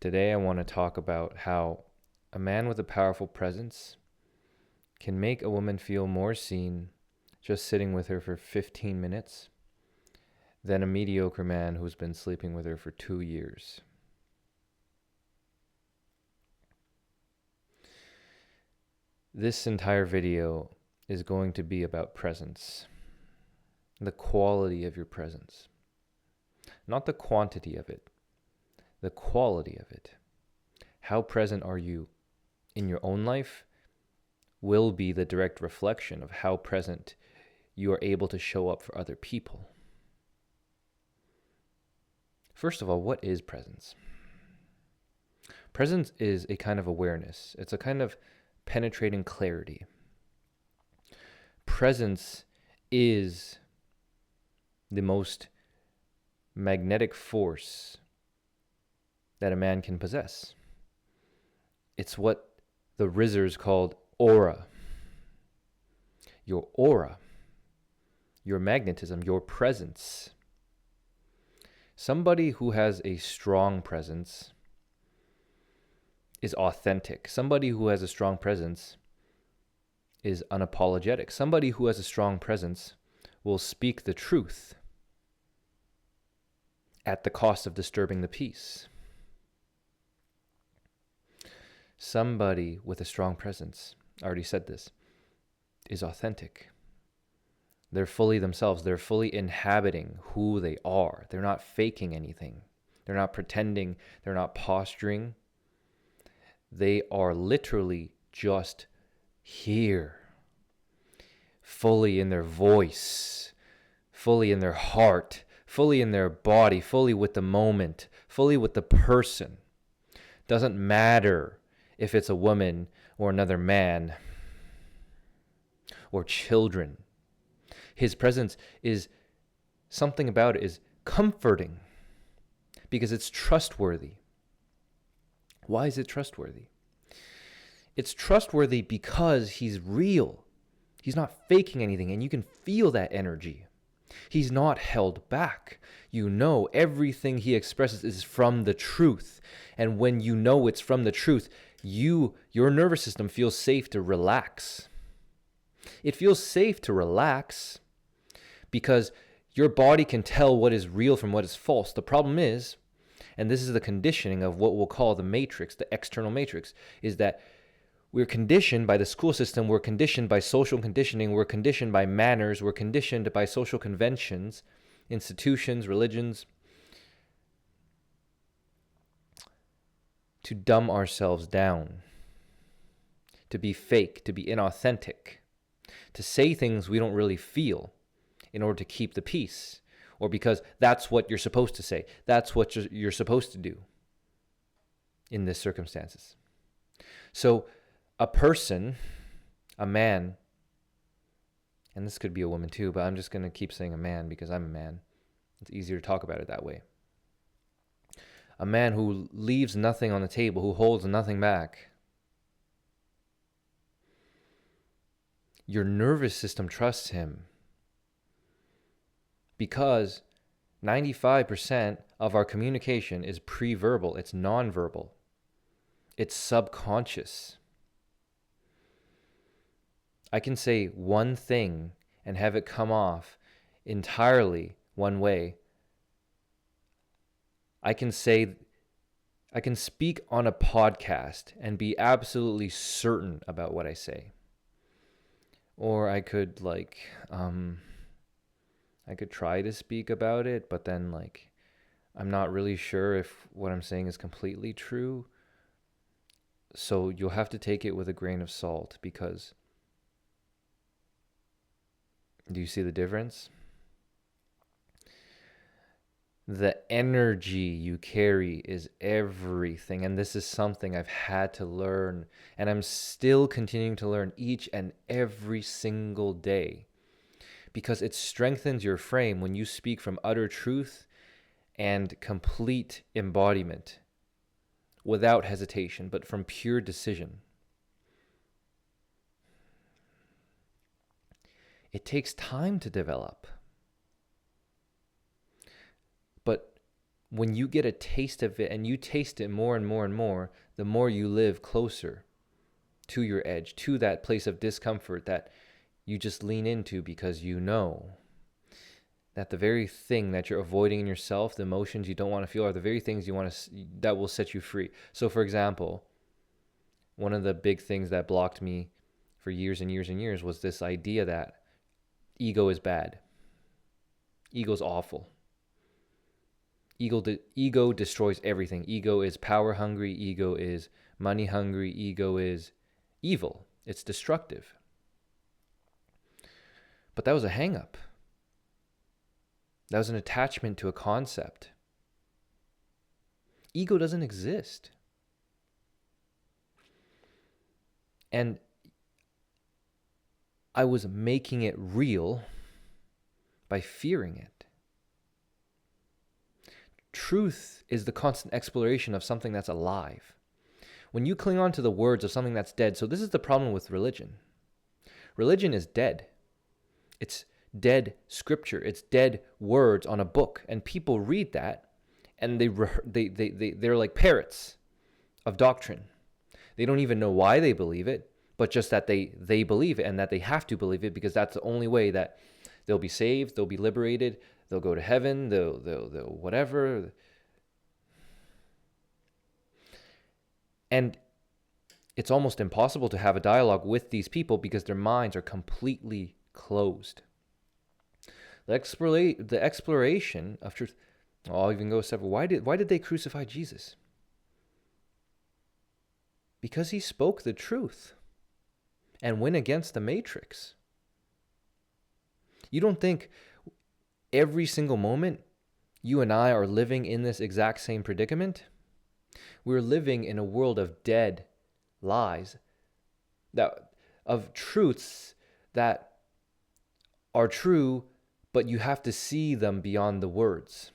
Today, I want to talk about how a man with a powerful presence can make a woman feel more seen just sitting with her for 15 minutes than a mediocre man who's been sleeping with her for 2 years. This entire video is going to be about presence, the quality of your presence, not the quantity of it, the quality of it. How present are you in your own life will be the direct reflection of how present you are able to show up for other people. First of all, what is presence? Presence is a kind of awareness. It's a kind of penetrating clarity. Presence is the most magnetic force that a man can possess. It's what the Rizzers called aura. Your aura, your magnetism, your presence. Somebody who has a strong presence is authentic. Somebody who has a strong presence is unapologetic. Somebody who has a strong presence will speak the truth at the cost of disturbing the peace. Somebody with a strong presence, I already said this, is authentic. They're fully themselves. They're fully inhabiting who they are. They're not faking anything. They're not pretending. They're not posturing. They are literally just here, fully in their voice, fully in their heart, fully in their body, fully with the moment, fully with the person. Doesn't matter if it's a woman or another man or children. His presence is, something about it is comforting because it's trustworthy. Why is it trustworthy? It's trustworthy because he's real. He's not faking anything, and you can feel that energy. He's not held back. You know everything he expresses is from the truth. And when you know it's from the truth, your nervous system feels safe to relax. It feels safe to relax because your body can tell what is real from what is false. The problem is, and this is the conditioning of what we'll call the matrix, the external matrix, is that we're conditioned by the school system, we're conditioned by social conditioning, we're conditioned by manners, we're conditioned by social conventions, institutions, religions, to dumb ourselves down, to be fake, to be inauthentic, to say things we don't really feel in order to keep the peace, or because that's what you're supposed to say. That's what you're supposed to do in these circumstances. So a person, a man, and this could be a woman too, but I'm just going to keep saying a man because I'm a man. It's easier to talk about it that way. A man who leaves nothing on the table, who holds nothing back. Your nervous system trusts him because 95% of our communication is pre-verbal. It's non-verbal. It's subconscious. I can say one thing and have it come off entirely one way. I can speak on a podcast and be absolutely certain about what I say. Or I could try to speak about it, but then I'm not really sure if what I'm saying is completely true. So you'll have to take it with a grain of salt because do you see the difference? The energy you carry is everything. And this is something I've had to learn. And I'm still continuing to learn each and every single day. Because it strengthens your frame when you speak from utter truth and complete embodiment. Without hesitation, but from pure decision. It takes time to develop. But when you get a taste of it and you taste it more and more and more, the more you live closer to your edge, to that place of discomfort that you just lean into because you know that the very thing that you're avoiding in yourself, the emotions you don't want to feel, are the very things you want to that will set you free. So for example, one of the big things that blocked me for years and years and years was this idea that ego is bad. Ego is awful. Ego destroys everything. Ego is power hungry. Ego is money hungry. Ego is evil. It's destructive. But that was a hang up. That was an attachment to a concept. Ego doesn't exist. And I was making it real by fearing it. Truth is the constant exploration of something that's alive. When you cling on to the words of something that's dead, so this is the problem with religion. Religion is dead. It's dead scripture. It's dead words on a book. And people read that and they're like parrots of doctrine. They don't even know why they believe it, but just that they believe it and that they have to believe it because that's the only way that they'll be saved, they'll be liberated, they'll go to heaven, they'll whatever. And it's almost impossible to have a dialogue with these people because their minds are completely closed. The exploration of truth. I'll even go several. Why did they crucify Jesus? Because he spoke the truth and went against the matrix. You don't think every single moment you and I are living in this exact same predicament? We're living in a world of dead lies, of truths that are true, but you have to see them beyond the words.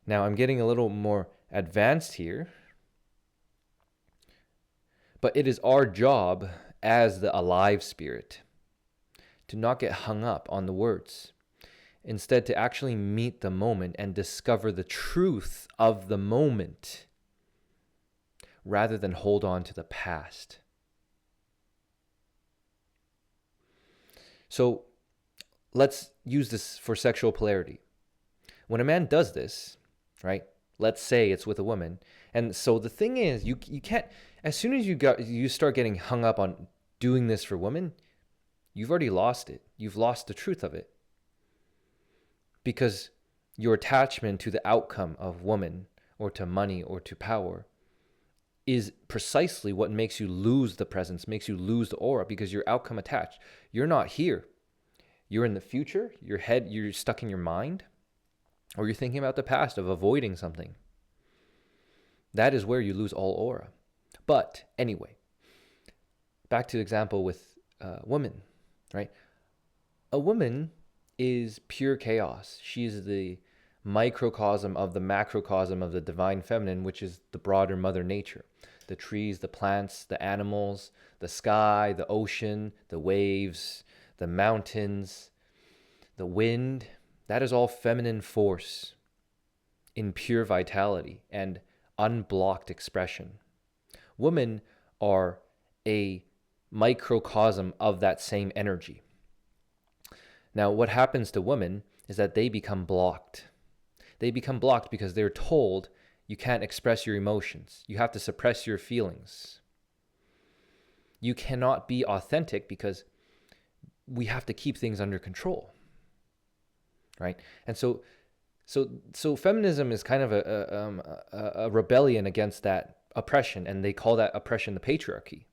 Now, I'm getting a little more advanced here, but it is our job as the alive spirit to not get hung up on the words. Instead, to actually meet the moment and discover the truth of the moment rather than hold on to the past. So let's use this for sexual polarity. When a man does this, right? Let's say it's with a woman. And so the thing is, you can't, as soon as you start getting hung up on doing this for women, you've already lost it. You've lost the truth of it. Because your attachment to the outcome of woman or to money or to power is precisely what makes you lose the presence, makes you lose the aura, because you're outcome attached. You're not here. You're in the future. You're stuck in your mind, or you're thinking about the past of avoiding something. That is where you lose all aura. But anyway, back to the example with women, right? A woman is pure chaos. She is the microcosm of the macrocosm of the divine feminine, which is the broader mother nature. The trees, the plants, the animals, the sky, the ocean, the waves, the mountains, the wind. That is all feminine force in pure vitality and unblocked expression. Women are a microcosm of that same energy. Now, what happens to women is that they become blocked. They become blocked because they're told you can't express your emotions. You have to suppress your feelings. You cannot be authentic because we have to keep things under control, right? And so feminism is kind of a rebellion against that oppression, and they call that oppression the patriarchy.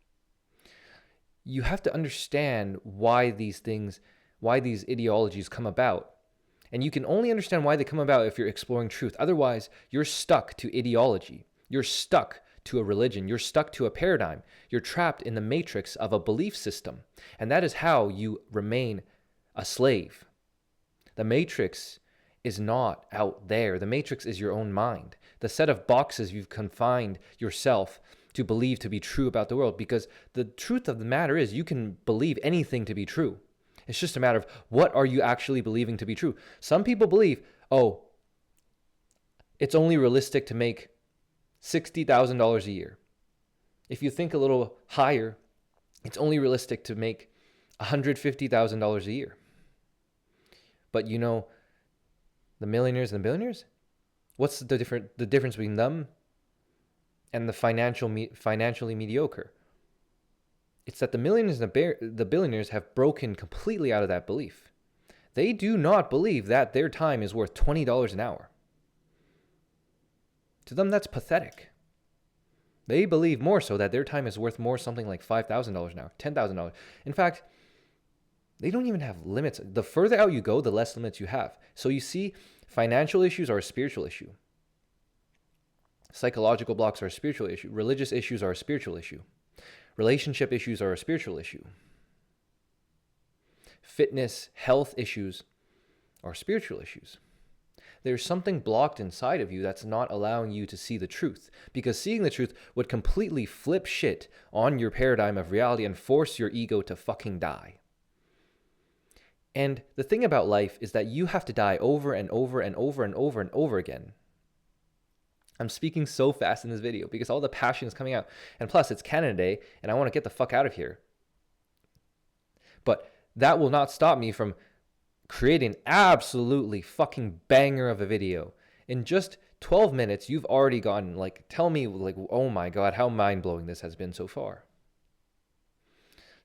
You have to understand why these ideologies come about. And you can only understand why they come about if you're exploring truth. Otherwise, you're stuck to ideology. You're stuck to a religion. You're stuck to a paradigm. You're trapped in the matrix of a belief system. And that is how you remain a slave. The matrix is not out there. The matrix is your own mind. The set of boxes you've confined yourself to believe to be true about the world. Because the truth of the matter is you can believe anything to be true. It's just a matter of what are you actually believing to be true. Some people believe, it's only realistic to make $60,000 a year. If you think a little higher, it's only realistic to make $150,000 a year. But you know, the millionaires and the billionaires, what's the difference between them and the financially mediocre? It's that the millionaires and the billionaires have broken completely out of that belief. They do not believe that their time is worth $20 an hour. To them, that's pathetic. They believe more so that their time is worth more, something like $5,000 an hour, $10,000. In fact, they don't even have limits. The further out you go, the less limits you have. So you see, financial issues are a spiritual issue. Psychological blocks are a spiritual issue. Religious issues are a spiritual issue. Relationship issues are a spiritual issue. Fitness, health issues are spiritual issues. There's something blocked inside of you that's not allowing you to see the truth, because seeing the truth would completely flip shit on your paradigm of reality and force your ego to fucking die. And the thing about life is that you have to die over and over and over and over and over again. I'm speaking so fast in this video because all the passion is coming out. And plus, it's Canada Day, and I want to get the fuck out of here. But that will not stop me from creating an absolutely fucking banger of a video. In just 12 minutes, you've already gotten, tell me, oh my God, how mind-blowing this has been so far.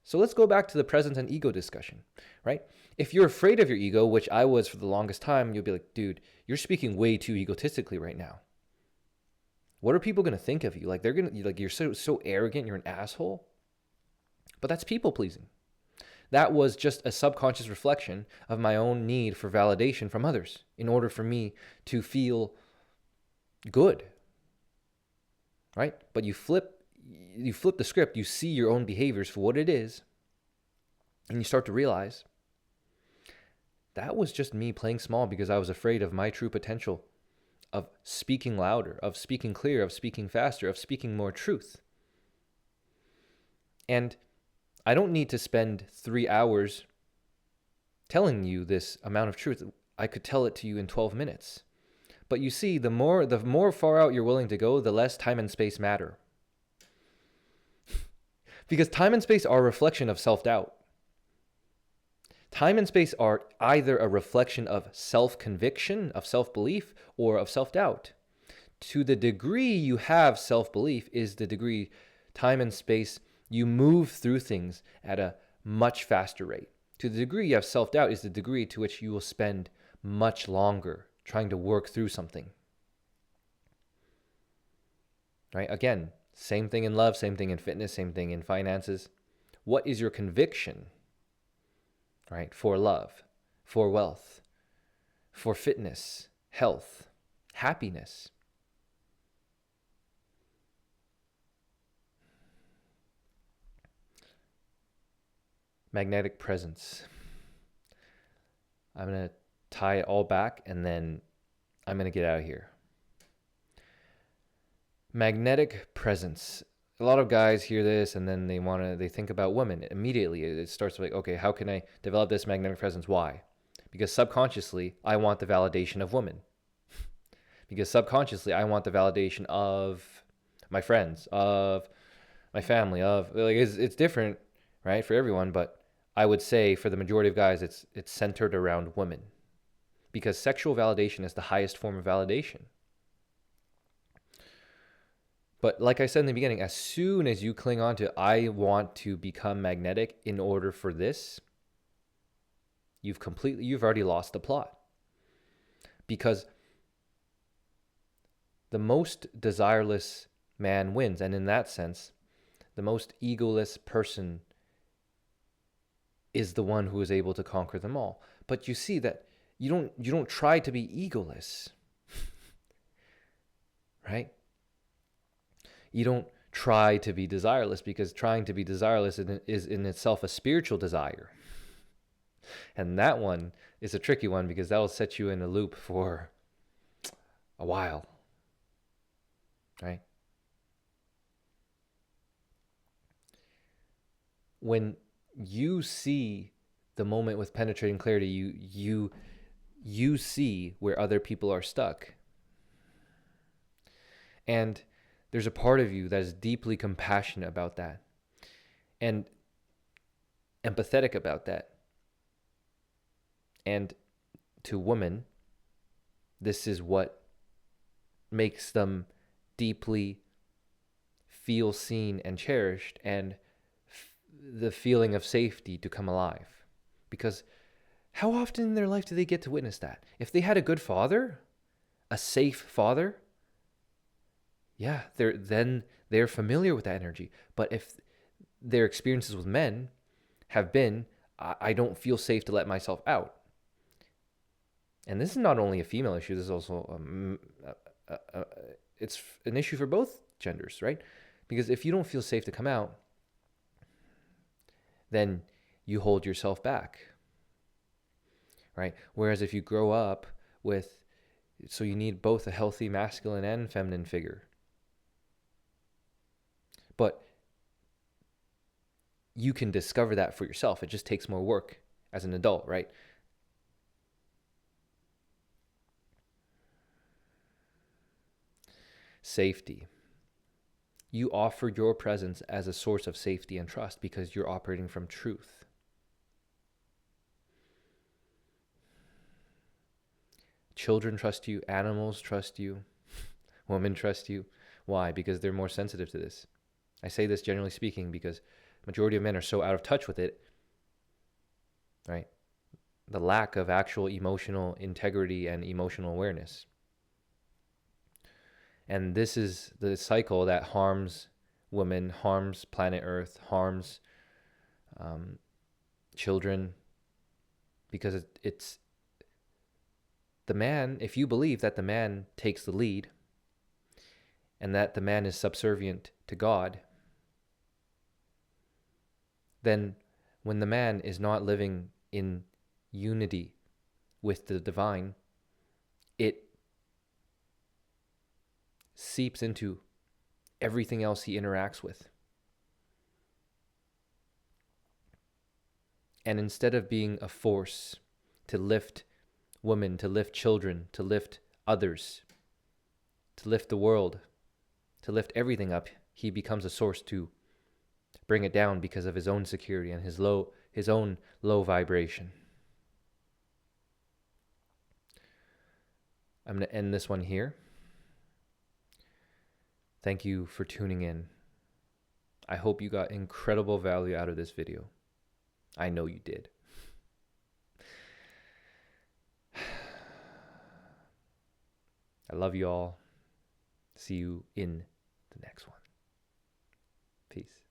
So let's go back to the presence and ego discussion, right? If you're afraid of your ego, which I was for the longest time, you'll be like, dude, you're speaking way too egotistically right now. What are people going to think of you? They're going to, you're so arrogant, you're an asshole. But that's people pleasing. That was just a subconscious reflection of my own need for validation from others in order for me to feel good, right? But you flip the script, you see your own behaviors for what it is, and you start to realize that was just me playing small because I was afraid of my true potential, of speaking louder, of speaking clear, of speaking faster, of speaking more truth. And I don't need to spend 3 hours telling you this amount of truth. I could tell it to you in 12 minutes. But you see, the more far out you're willing to go, the less time and space matter. Because time and space are a reflection of self-doubt. Time and space are either a reflection of self-conviction, of self-belief, or of self-doubt. To the degree you have self-belief is the degree time and space you move through things at a much faster rate. To the degree you have self-doubt is the degree to which you will spend much longer trying to work through something. Right? Again, same thing in love, same thing in fitness, same thing in finances. What is your conviction? Right? For love, for wealth, for fitness, health, happiness. Magnetic presence. I'm going to tie it all back and then I'm going to get out of here. Magnetic presence. A lot of guys hear this and then they think about women. Immediately it starts like, okay, how can I develop this magnetic presence? Why? Because subconsciously I want the validation of women. Because subconsciously I want the validation of my friends, of my family, it's different, right, for everyone, but I would say for the majority of guys, it's centered around women, because sexual validation is the highest form of validation. But like I said in the beginning, as soon as you cling on to, I want to become magnetic in order for this, you've already lost the plot. Because the most desireless man wins. And in that sense, the most egoless person is the one who is able to conquer them all. But you see that you don't try to be egoless, right? You don't try to be desireless, because trying to be desireless is in itself a spiritual desire. And that one is a tricky one, because that will set you in a loop for a while, right? When you see the moment with penetrating clarity, you see where other people are stuck. And there's a part of you that is deeply compassionate about that and empathetic about that. And to women, this is what makes them deeply feel seen and cherished, and the feeling of safety to come alive. Because how often in their life do they get to witness that? If they had a good father, a safe father, yeah, they're familiar with that energy. But if their experiences with men have been, I don't feel safe to let myself out. And this is not only a female issue, this is also it's an issue for both genders, right? Because if you don't feel safe to come out, then you hold yourself back, right? Whereas if you grow up with, so you need both a healthy masculine and feminine figure. But you can discover that for yourself. It just takes more work as an adult, right? Safety. You offer your presence as a source of safety and trust because you're operating from truth. Children trust you, animals trust you, women trust you. Why? Because they're more sensitive to this. I say this generally speaking because majority of men are so out of touch with it, right? The lack of actual emotional integrity and emotional awareness. And this is the cycle that harms women, harms planet Earth, harms children, because it's the man. If you believe that the man takes the lead and that the man is subservient to God, then when the man is not living in unity with the divine, it seeps into everything else he interacts with. And instead of being a force to lift women, to lift children, to lift others, to lift the world, to lift everything up, he becomes a source to bring it down because of his own security and his own low vibration. I'm going to end this one here. Thank you for tuning in. I hope you got incredible value out of this video. I know you did. I love you all. See you in the next one. Peace.